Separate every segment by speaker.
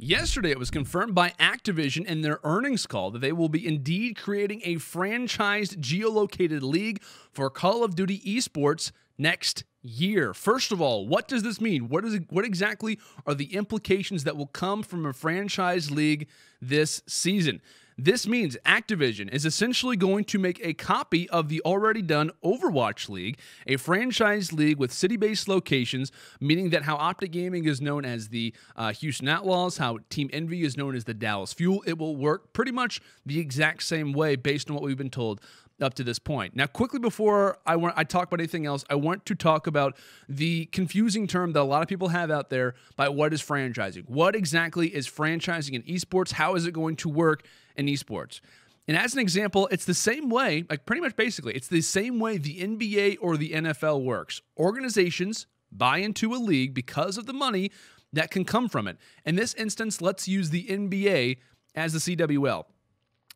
Speaker 1: Yesterday, it was confirmed by Activision in their earnings call that they will be indeed creating a franchised geolocated league for Call of Duty Esports next year. First of all, what does this mean? What exactly are the implications that will come from a franchise league this season? This means Activision is essentially going to make a copy of the already done Overwatch League, a franchise league with city-based locations, meaning that how Optic Gaming is known as the Houston Outlaws, how Team Envy is known as the Dallas Fuel. It will work pretty much the exact same way based on what we've been told up to this point. Now, quickly before I talk about anything else, I want to talk about the confusing term that a lot of people have out there by what is franchising. What exactly is franchising in esports? How is it going to work in esports? And as an example, it's the same way, like pretty much basically, it's the same way the NBA or the NFL works. Organizations buy into a league because of the money that can come from it. In this instance, let's use the NBA as the CWL.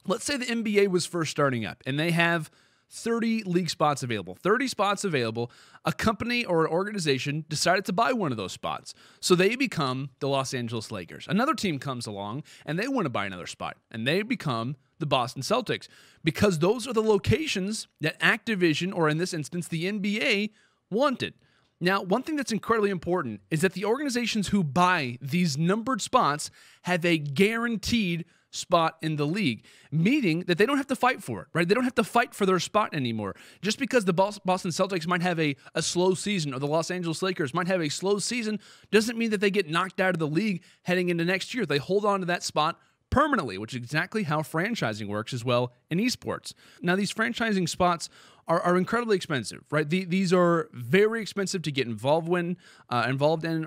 Speaker 1: Let's say the NBA was first starting up and they have 30 league spots available. 30 spots available. A company or an organization decided to buy one of those spots. So they become the Los Angeles Lakers. Another team comes along and they want to buy another spot. And they become the Boston Celtics. Because those are the locations that Activision, or in this instance, the NBA, wanted. Now, one thing that's incredibly important is that the organizations who buy these numbered spots have a guaranteed spot in the league, meaning that they don't have to fight for it, right? They don't have to fight for their spot anymore. Just because the Boston Celtics might have a slow season or the Los Angeles Lakers might have a slow season doesn't mean that they get knocked out of the league heading into next year. They hold on to that spot permanently, which is exactly how franchising works as well in esports. Now, these franchising spots are incredibly expensive, right? These are very expensive to get involved in.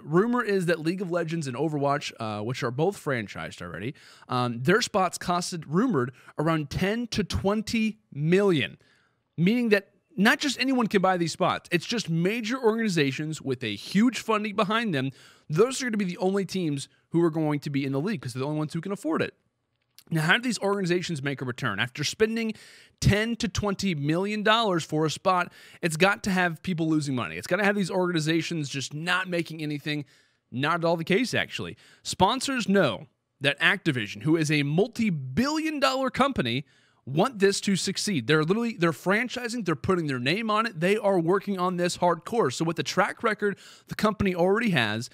Speaker 1: Rumor is that League of Legends and Overwatch, which are both franchised already, their spots costed, rumored, around 10 to 20 million, meaning that not just anyone can buy these spots. It's just major organizations with a huge funding behind them. Those are going to be the only teams who are going to be in the league because they're the only ones who can afford it. Now, how do these organizations make a return? After spending $10 to $20 million for a spot, it's got to have people losing money. It's got to have these organizations just not making anything. Not at all the case, actually. Sponsors know that Activision, who is a multi-billion-dollar company, want this to succeed. They're franchising, they're putting their name on it, they are working on this hardcore. So with the track record the company already has,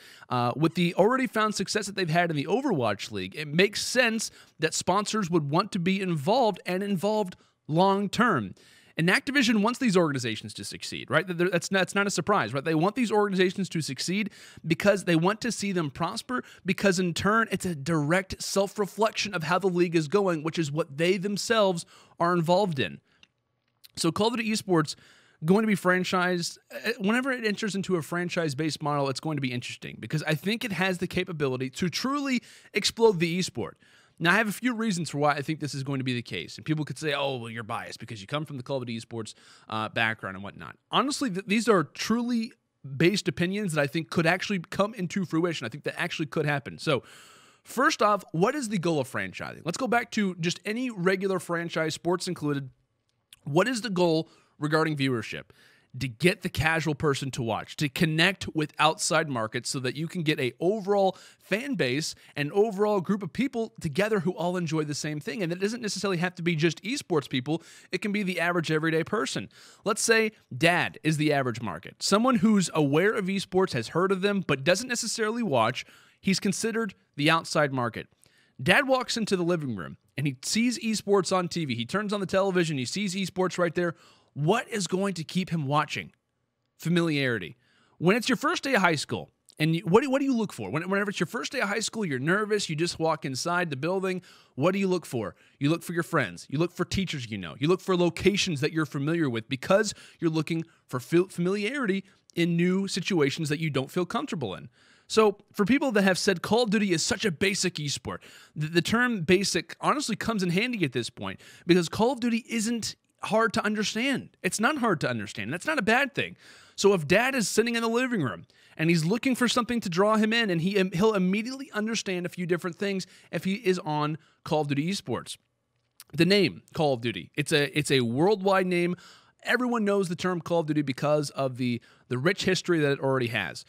Speaker 1: with the already found success that they've had in the Overwatch League, it makes sense that sponsors would want to be involved and involved long term. And Activision wants these organizations to succeed, right? That's not a surprise, right? They want these organizations to succeed because they want to see them prosper, because in turn, it's a direct self-reflection of how the league is going, which is what they themselves are involved in. So Call of Duty Esports going to be franchised. Whenever it enters into a franchise-based model, it's going to be interesting because I think it has the capability to truly explode the esport. Now, I have a few reasons for why I think this is going to be the case. And people could say, oh, well, you're biased because you come from the Call of Duty Esports background and whatnot. Honestly, these are truly based opinions that I think could actually come into fruition. I think that actually could happen. So, first off, what is the goal of franchising? Let's go back to just any regular franchise, sports included. What is the goal regarding viewership? To get the casual person to watch, to connect with outside markets so that you can get an overall fan base and overall group of people together who all enjoy the same thing. And it doesn't necessarily have to be just esports people. It can be the average everyday person. Let's say dad is the average market. Someone who's aware of esports, has heard of them, but doesn't necessarily watch. He's considered the outside market. Dad walks into the living room and he sees esports on TV. He turns on the television. He sees esports right there. What is going to keep him watching? Familiarity. When it's your first day of high school, and what do you look for? Whenever it's your first day of high school, you're nervous, you just walk inside the building, what do you look for? You look for your friends. You look for teachers you know. You look for locations that you're familiar with because you're looking for familiarity in new situations that you don't feel comfortable in. So for people that have said Call of Duty is such a basic esport, the term basic honestly comes in handy at this point because Call of Duty isn't hard to understand. It's not hard to understand. That's not a bad thing. So if dad is sitting in the living room and he's looking for something to draw him in, and he'll immediately understand a few different things if he is on Call of Duty Esports. The name Call of Duty, it's a worldwide name. Everyone knows the term Call of Duty because of the rich history that it already has.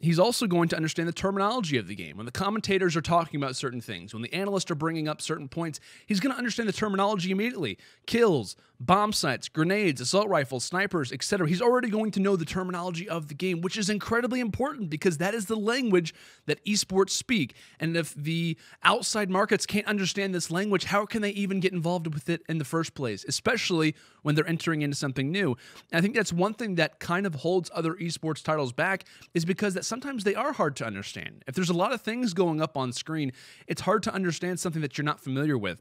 Speaker 1: He's also going to understand the terminology of the game. When the commentators are talking about certain things, when the analysts are bringing up certain points, he's going to understand the terminology immediately. Kills, bomb sites, grenades, assault rifles, snipers, etc. He's already going to know the terminology of the game, which is incredibly important because that is the language that esports speak. And if the outside markets can't understand this language, how can they even get involved with it in the first place, especially when they're entering into something new? And I think that's one thing that kind of holds other esports titles back, is because that sometimes they are hard to understand. If there's a lot of things going up on screen, it's hard to understand something that you're not familiar with.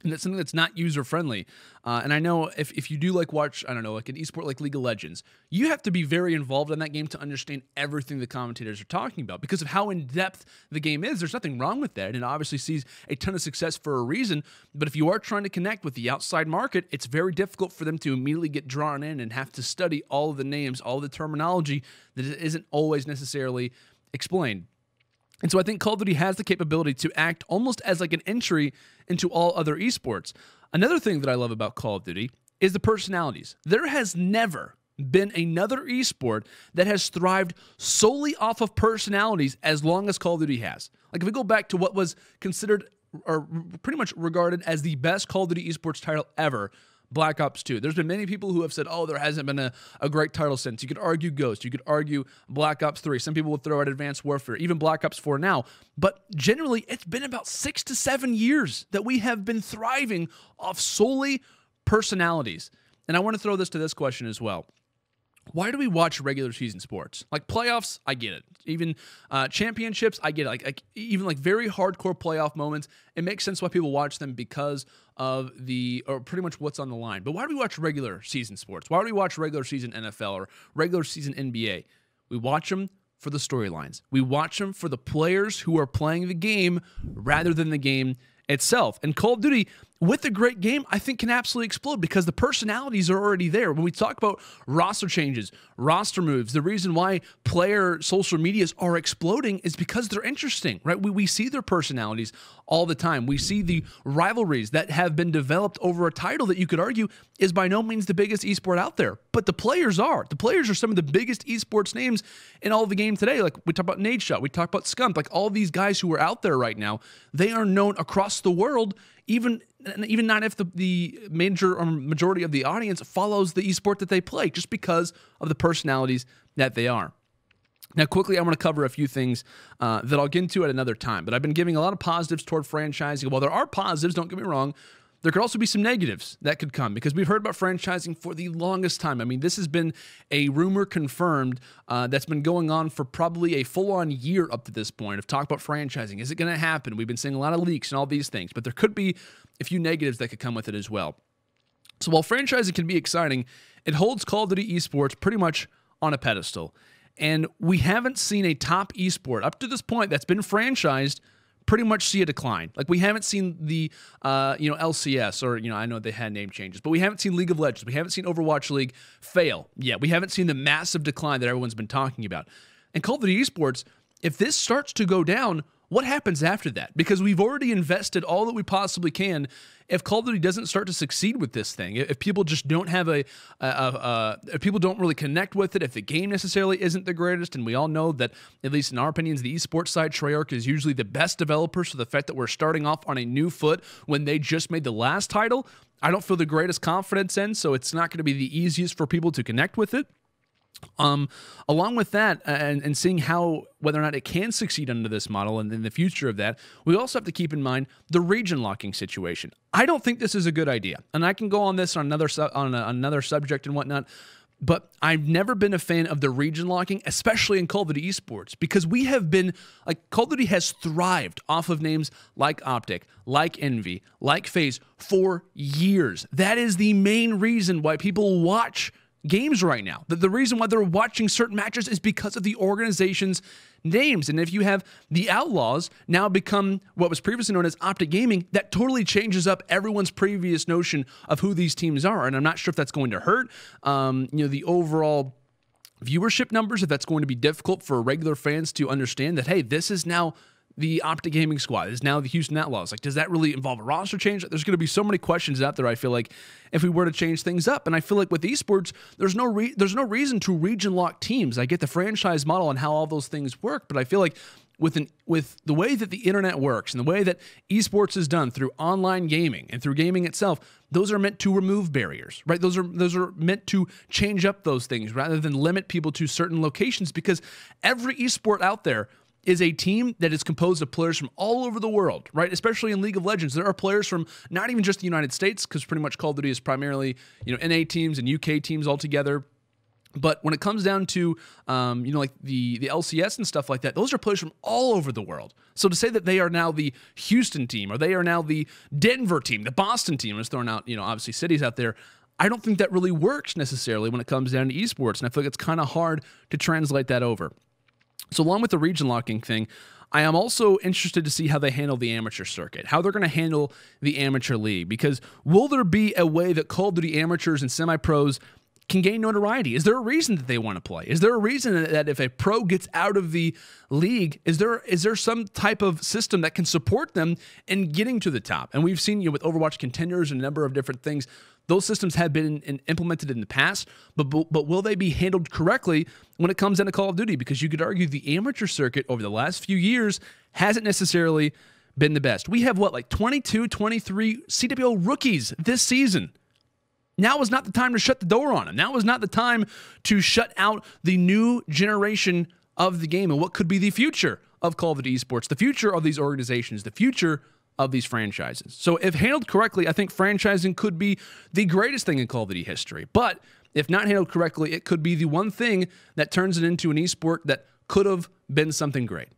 Speaker 1: And that's something that's not user-friendly. And I know if you do watch, I don't know, like an esport like League of Legends, you have to be very involved in that game to understand everything the commentators are talking about because of how in-depth the game is. There's nothing wrong with that. And it obviously sees a ton of success for a reason. But if you are trying to connect with the outside market, it's very difficult for them to immediately get drawn in and have to study all of the names, all of the terminology that isn't always necessarily explained. And so I think Call of Duty has the capability to act almost as like an entry into all other esports. Another thing that I love about Call of Duty is the personalities. There has never been another esport that has thrived solely off of personalities as long as Call of Duty has. Like if we go back to what was considered or pretty much regarded as the best Call of Duty esports title ever, Black Ops 2. There's been many people who have said, oh, there hasn't been a great title since. You could argue Ghost. You could argue Black Ops 3. Some people would throw out Advanced Warfare, even Black Ops 4 now. But generally, it's been about 6 to 7 years that we have been thriving off solely personalities. And I want to throw this to this question as well. Why do we watch regular season sports? Like playoffs, I get it. Even championships, I get it. Like even like very hardcore playoff moments, it makes sense why people watch them because of or pretty much what's on the line. But why do we watch regular season sports? Why do we watch regular season NFL or regular season NBA? We watch them for the storylines. We watch them for the players who are playing the game rather than the game itself. And Call of Duty, with a great game, I think can absolutely explode because the personalities are already there. When we talk about roster changes, roster moves, the reason why player social medias are exploding is because they're interesting, right? We see their personalities all the time. We see the rivalries that have been developed over a title that you could argue is by no means the biggest esport out there, but the players are. The players are some of the biggest esports names in all of the game today. Like we talk about Nadeshot, we talk about Scump, like all these guys who are out there right now, they are known across the world, even not if the major or majority of the audience follows the esport that they play, just because of the personalities that they are. Now, quickly, I want to cover a few things that I'll get into at another time, but I've been giving a lot of positives toward franchising. While there are positives, don't get me wrong, there could also be some negatives that could come because we've heard about franchising for the longest time. I mean, this has been a rumor confirmed that's been going on for probably a full-on year up to this point of talk about franchising. Is it going to happen? We've been seeing a lot of leaks and all these things, but there could be a few negatives that could come with it as well. So while franchising can be exciting, it holds Call of Duty Esports pretty much on a pedestal. And we haven't seen a top esport up to this point that's been franchised pretty much see a decline. Like we haven't seen the LCS or I know they had name changes, but we haven't seen League of Legends. We haven't seen Overwatch League fail yet. We haven't seen the massive decline that everyone's been talking about. And Call of Duty Esports, if this starts to go down, what happens after that? Because we've already invested all that we possibly can. If Call of Duty doesn't start to succeed with this thing, if people just don't have if people don't really connect with it, if the game necessarily isn't the greatest, and we all know that, at least in our opinions, the esports side, Treyarch is usually the best developer, so the fact that we're starting off on a new foot when they just made the last title, I don't feel the greatest confidence in, so it's not going to be the easiest for people to connect with it. Along with that, and seeing whether or not it can succeed under this model and in the future of that, we also have to keep in mind the region locking situation. I don't think this is a good idea, and I can go on this on another subject and whatnot. But I've never been a fan of the region locking, especially in Call of Duty Esports, because we have been, like, Call of Duty has thrived off of names like Optic, like Envy, like FaZe for years. That is the main reason why people watch games right now. The reason why they're watching certain matches is because of the organization's names. And if you have the Outlaws now become what was previously known as Optic Gaming, that totally changes up everyone's previous notion of who these teams are. And I'm not sure if that's going to hurt the overall viewership numbers, if that's going to be difficult for regular fans to understand that, hey, this is now the Optic Gaming Squad is now the Houston Outlaws. Like, does that really involve a roster change? There's going to be so many questions out there, I feel like, if we were to change things up. And I feel like with esports, there's no reason to region lock teams. I get the franchise model and how all those things work, but I feel like with the way that the internet works and the way that esports is done through online gaming and through gaming itself, those are meant to remove barriers, right? Those are meant to change up those things rather than limit people to certain locations, because every esport out there is a team that is composed of players from all over the world, right? Especially in League of Legends, there are players from not even just the United States, because pretty much Call of Duty is primarily, NA teams and UK teams all together. But when it comes down to, like the LCS and stuff like that, those are players from all over the world. So to say that they are now the Houston team, or they are now the Denver team, the Boston team, is throwing out, obviously cities out there, I don't think that really works necessarily when it comes down to esports. And I feel like it's kind of hard to translate that over. So along with the region locking thing, I am also interested to see how they handle the amateur circuit, how they're going to handle the amateur league, because will there be a way that Call of Duty amateurs and semi-pros can gain notoriety? Is there a reason that they want to play? Is there a reason that if a pro gets out of the league, is there some type of system that can support them in getting to the top? And we've seen, with Overwatch contenders and a number of different things, those systems have been implemented in the past, but will they be handled correctly when it comes down to Call of Duty? Because you could argue the amateur circuit over the last few years hasn't necessarily been the best. We have, 22, 23 CWO rookies this season. Now is not the time to shut the door on them. Now is not the time to shut out the new generation of the game and what could be the future of Call of Duty Esports, the future of these organizations, the future of these franchises. So if handled correctly, I think franchising could be the greatest thing in Call of Duty history. But if not handled correctly, it could be the one thing that turns it into an esport that could have been something great.